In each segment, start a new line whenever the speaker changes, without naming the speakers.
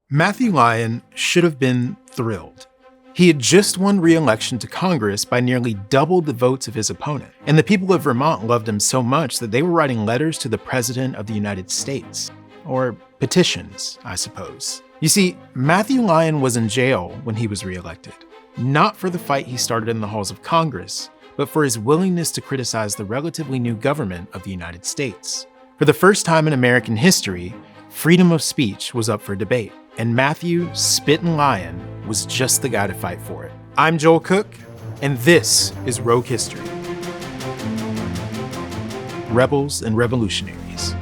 Matthew Lyon should have been thrilled. He had just won re-election to Congress by nearly double the votes of his opponent, and the people of Vermont loved him so much that they were writing letters to the President of the United States. Or petitions, I suppose. You see, Matthew Lyon was in jail when he was re-elected, not for the fight he started in the halls of Congress, but for his willingness to criticize the relatively new government of the United States. For the first time in American history, freedom of speech was up for debate, and Matthew Spittin Lyon was just the guy to fight for it. I'm Joel Cook, and this is Rogue History. Rebels and Revolutionaries.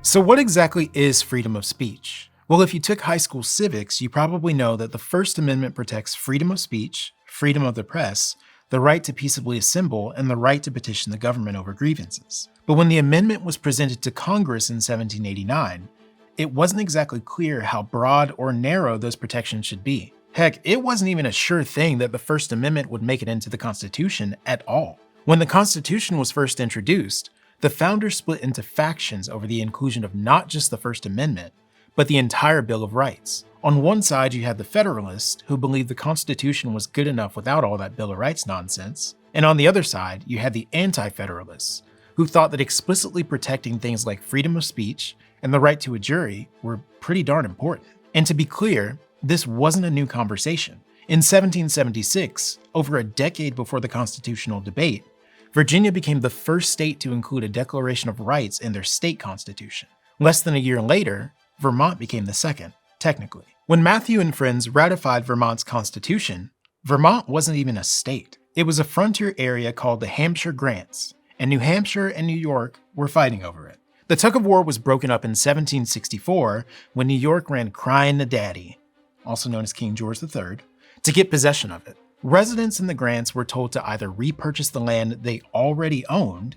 So what exactly is freedom of speech? Well, if you took high school civics, you probably know that the First Amendment protects freedom of speech, freedom of the press, the right to peaceably assemble, and the right to petition the government over grievances. But when the amendment was presented to Congress in 1789, it wasn't exactly clear how broad or narrow those protections should be. Heck, it wasn't even a sure thing that the First Amendment would make it into the Constitution at all. When the Constitution was first introduced, the founders split into factions over the inclusion of not just the First Amendment, but the entire Bill of Rights. On one side, you had the Federalists, who believed the Constitution was good enough without all that Bill of Rights nonsense. And on the other side, you had the Anti-Federalists, who thought that explicitly protecting things like freedom of speech and the right to a jury were pretty darn important. And to be clear, this wasn't a new conversation. In 1776, over a decade before the constitutional debate, Virginia became the first state to include a Declaration of Rights in their state constitution. Less than a year later, Vermont became the second, technically. When Matthew and friends ratified Vermont's constitution, Vermont wasn't even a state. It was a frontier area called the Hampshire Grants, and New Hampshire and New York were fighting over it. The tug-of-war was broken up in 1764 when New York ran crying to Daddy, also known as King George III, to get possession of it. Residents in the grants were told to either repurchase the land they already owned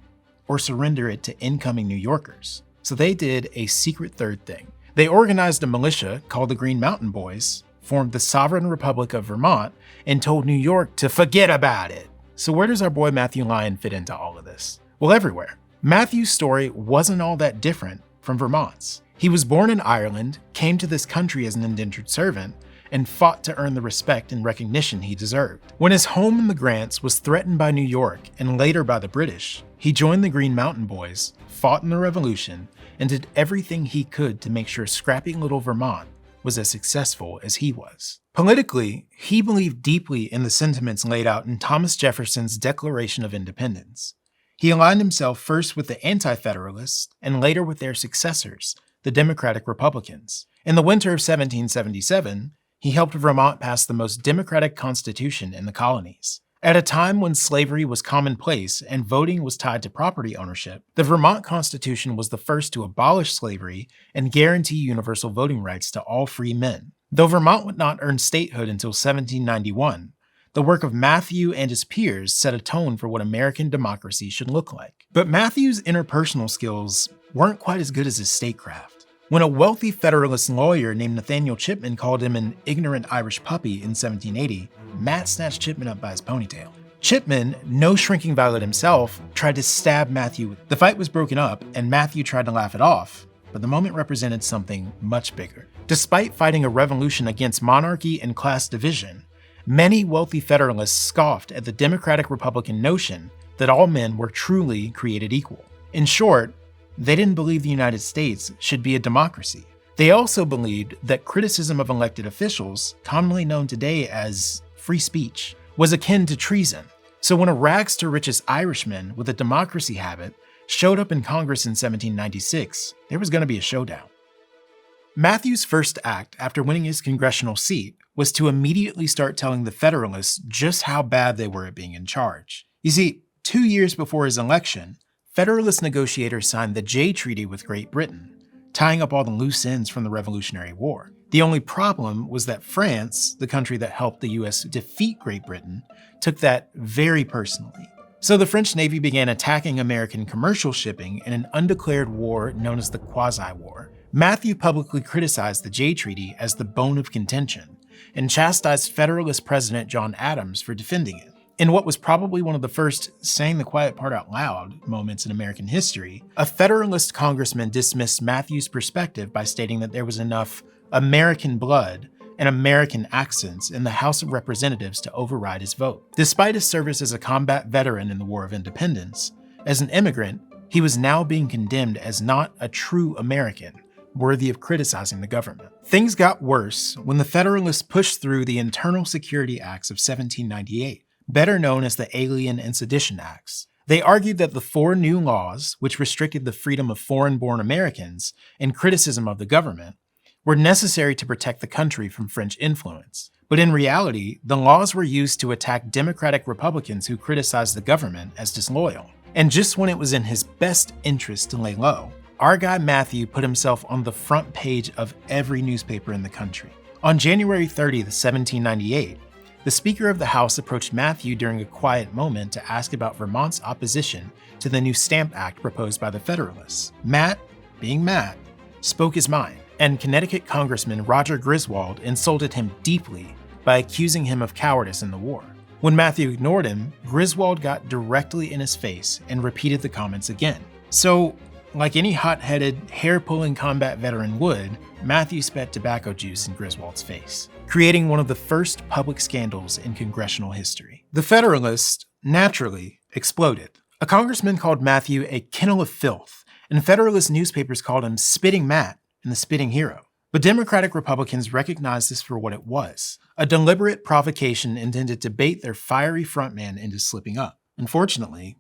or surrender it to incoming New Yorkers. So they did a secret third thing. They organized a militia called the Green Mountain Boys, formed the Sovereign Republic of Vermont, and told New York to forget about it. So where does our boy Matthew Lyon fit into all of this? Well, everywhere. Matthew's story wasn't all that different from Vermont's. He was born in Ireland, came to this country as an indentured servant, and fought to earn the respect and recognition he deserved. When his home in the Grants was threatened by New York and later by the British, he joined the Green Mountain Boys, fought in the Revolution, and did everything he could to make sure scrappy little Vermont was as successful as he was. Politically, he believed deeply in the sentiments laid out in Thomas Jefferson's Declaration of Independence. He aligned himself first with the Anti-Federalists and later with their successors, the Democratic Republicans. In the winter of 1777, he helped Vermont pass the most democratic constitution in the colonies. At a time when slavery was commonplace and voting was tied to property ownership, the Vermont Constitution was the first to abolish slavery and guarantee universal voting rights to all free men. Though Vermont would not earn statehood until 1791, the work of Matthew and his peers set a tone for what American democracy should look like. But Matthew's interpersonal skills weren't quite as good as his statecraft. When a wealthy Federalist lawyer named Nathaniel Chipman called him an ignorant Irish puppy in 1780, Matt snatched Chipman up by his ponytail. Chipman, no shrinking violet himself, tried to stab Matthew. The fight was broken up, and Matthew tried to laugh it off, but the moment represented something much bigger. Despite fighting a revolution against monarchy and class division, many wealthy Federalists scoffed at the Democratic-Republican notion that all men were truly created equal. In short, they didn't believe the United States should be a democracy. They also believed that criticism of elected officials, commonly known today as free speech, was akin to treason. So when a rags-to-riches Irishman with a democracy habit showed up in Congress in 1796, there was going to be a showdown. Matthew's first act after winning his congressional seat was to immediately start telling the Federalists just how bad they were at being in charge. You see, 2 years before his election, Federalist negotiators signed the Jay Treaty with Great Britain, tying up all the loose ends from the Revolutionary War. The only problem was that France, the country that helped the US defeat Great Britain, took that very personally. So the French Navy began attacking American commercial shipping in an undeclared war known as the Quasi-War. Matthew publicly criticized the Jay Treaty as the bone of contention and chastised Federalist President John Adams for defending it. In what was probably one of the first saying the quiet part out loud moments in American history, a Federalist congressman dismissed Matthew's perspective by stating that there was enough American blood, and American accents in the House of Representatives to override his vote. Despite his service as a combat veteran in the War of Independence, as an immigrant, he was now being condemned as not a true American, worthy of criticizing the government. Things got worse when the Federalists pushed through the Internal Security Acts of 1798, better known as the Alien and Sedition Acts. They argued that the 4 new laws, which restricted the freedom of foreign-born Americans and criticism of the government, were necessary to protect the country from French influence. But in reality, the laws were used to attack Democratic Republicans who criticized the government as disloyal. And just when it was in his best interest to lay low, our guy Matthew put himself on the front page of every newspaper in the country. On January 30th, 1798, the Speaker of the House approached Matthew during a quiet moment to ask about Vermont's opposition to the new Stamp Act proposed by the Federalists. Matt, being Matt, spoke his mind, and Connecticut Congressman Roger Griswold insulted him deeply by accusing him of cowardice in the war. When Matthew ignored him, Griswold got directly in his face and repeated the comments again. So, like any hot-headed, hair-pulling combat veteran would, Matthew spat tobacco juice in Griswold's face, creating one of the first public scandals in congressional history. The Federalists, naturally, exploded. A congressman called Matthew a kennel of filth, and Federalist newspapers called him Spitting Matt and the Spitting Hero. But Democratic Republicans recognized this for what it was, a deliberate provocation intended to bait their fiery frontman into slipping up. Unfortunately,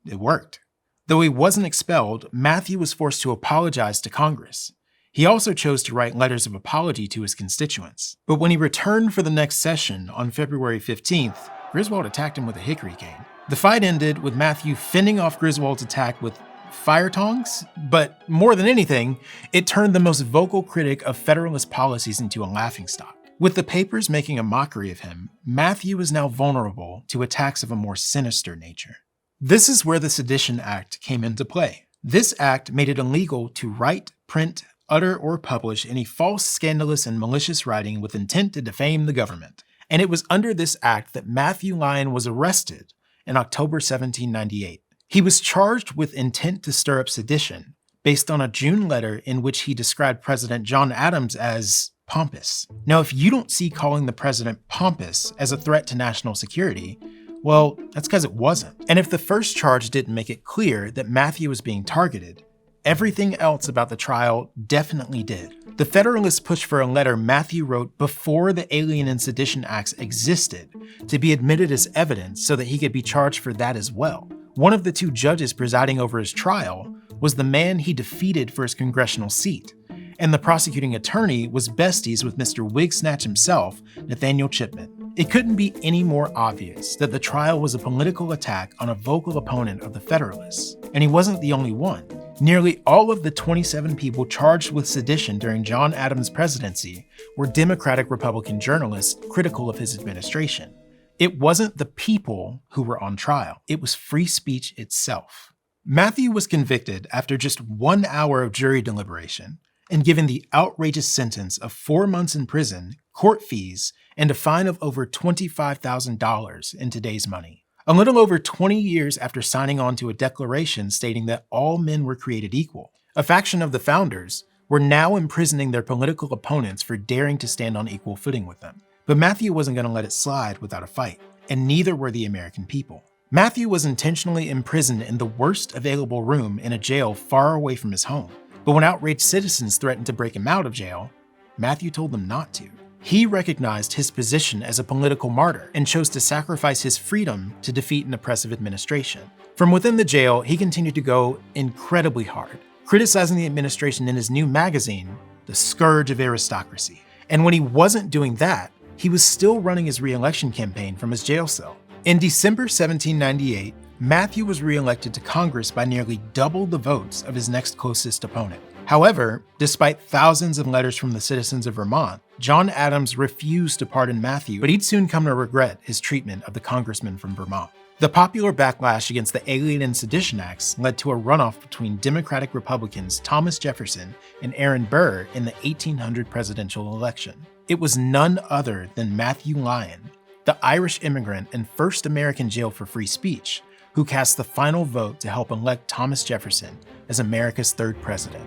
it worked. Though he wasn't expelled, Matthew was forced to apologize to Congress. He also chose to write letters of apology to his constituents. But when he returned for the next session on February 15th, Griswold attacked him with a hickory cane. The fight ended with Matthew fending off Griswold's attack with fire tongs, but more than anything, it turned the most vocal critic of Federalist policies into a laughingstock. With the papers making a mockery of him, Matthew is now vulnerable to attacks of a more sinister nature. This is where the Sedition Act came into play. This act made it illegal to write, print, utter, or publish any false, scandalous, and malicious writing with intent to defame the government. And it was under this act that Matthew Lyon was arrested in October 1798. He was charged with intent to stir up sedition based on a June letter in which he described President John Adams as pompous. Now, if you don't see calling the president pompous as a threat to national security, well, that's because it wasn't. And if the first charge didn't make it clear that Matthew was being targeted, everything else about the trial definitely did. The Federalists pushed for a letter Matthew wrote before the Alien and Sedition Acts existed to be admitted as evidence so that he could be charged for that as well. One of the 2 judges presiding over his trial was the man he defeated for his congressional seat, and the prosecuting attorney was besties with Mr. Wigsnatch himself, Nathaniel Chipman. It couldn't be any more obvious that the trial was a political attack on a vocal opponent of the Federalists, and he wasn't the only one. Nearly all of the 27 people charged with sedition during John Adams' presidency were Democratic-Republican journalists critical of his administration. It wasn't the people who were on trial, it was free speech itself. Matthew was convicted after just 1 hour of jury deliberation and given the outrageous sentence of 4 months in prison, court fees, and a fine of over $25,000 in today's money. A little over 20 years after signing on to a declaration stating that all men were created equal, a faction of the founders were now imprisoning their political opponents for daring to stand on equal footing with them. But Matthew wasn't going to let it slide without a fight, and neither were the American people. Matthew was intentionally imprisoned in the worst available room in a jail far away from his home. But when outraged citizens threatened to break him out of jail, Matthew told them not to. He recognized his position as a political martyr and chose to sacrifice his freedom to defeat an oppressive administration. From within the jail, he continued to go incredibly hard, criticizing the administration in his new magazine, The Scourge of Aristocracy. And when he wasn't doing that, he was still running his re-election campaign from his jail cell. In December 1798, Matthew was re-elected to Congress by nearly double the votes of his next closest opponent. However, despite thousands of letters from the citizens of Vermont, John Adams refused to pardon Matthew, but he'd soon come to regret his treatment of the congressman from Vermont. The popular backlash against the Alien and Sedition Acts led to a runoff between Democratic Republicans Thomas Jefferson and Aaron Burr in the 1800 presidential election. It was none other than Matthew Lyon, the Irish immigrant and first American jailed for free speech, who cast the final vote to help elect Thomas Jefferson as America's 3rd president.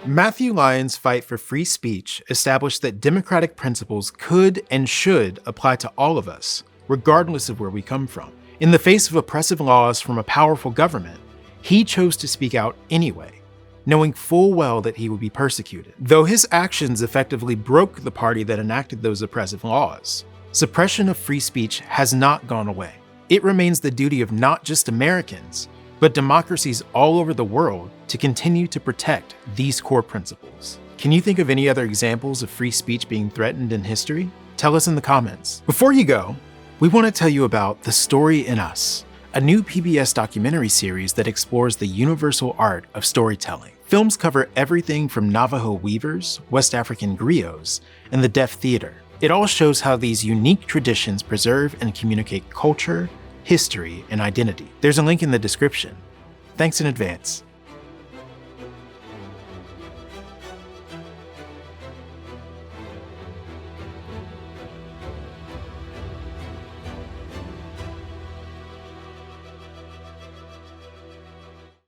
Matthew Lyon's fight for free speech established that democratic principles could and should apply to all of us, regardless of where we come from. In the face of oppressive laws from a powerful government, he chose to speak out anyway, knowing full well that he would be persecuted. Though his actions effectively broke the party that enacted those oppressive laws, suppression of free speech has not gone away. It remains the duty of not just Americans, but democracies all over the world to continue to protect these core principles. Can you think of any other examples of free speech being threatened in history? Tell us in the comments. Before you go, we want to tell you about The Story in Us, a new PBS documentary series that explores the universal art of storytelling. Films cover everything from Navajo weavers, West African griots, and the deaf theater. It all shows how these unique traditions preserve and communicate culture, history, and identity. There's a link in the description. Thanks in advance.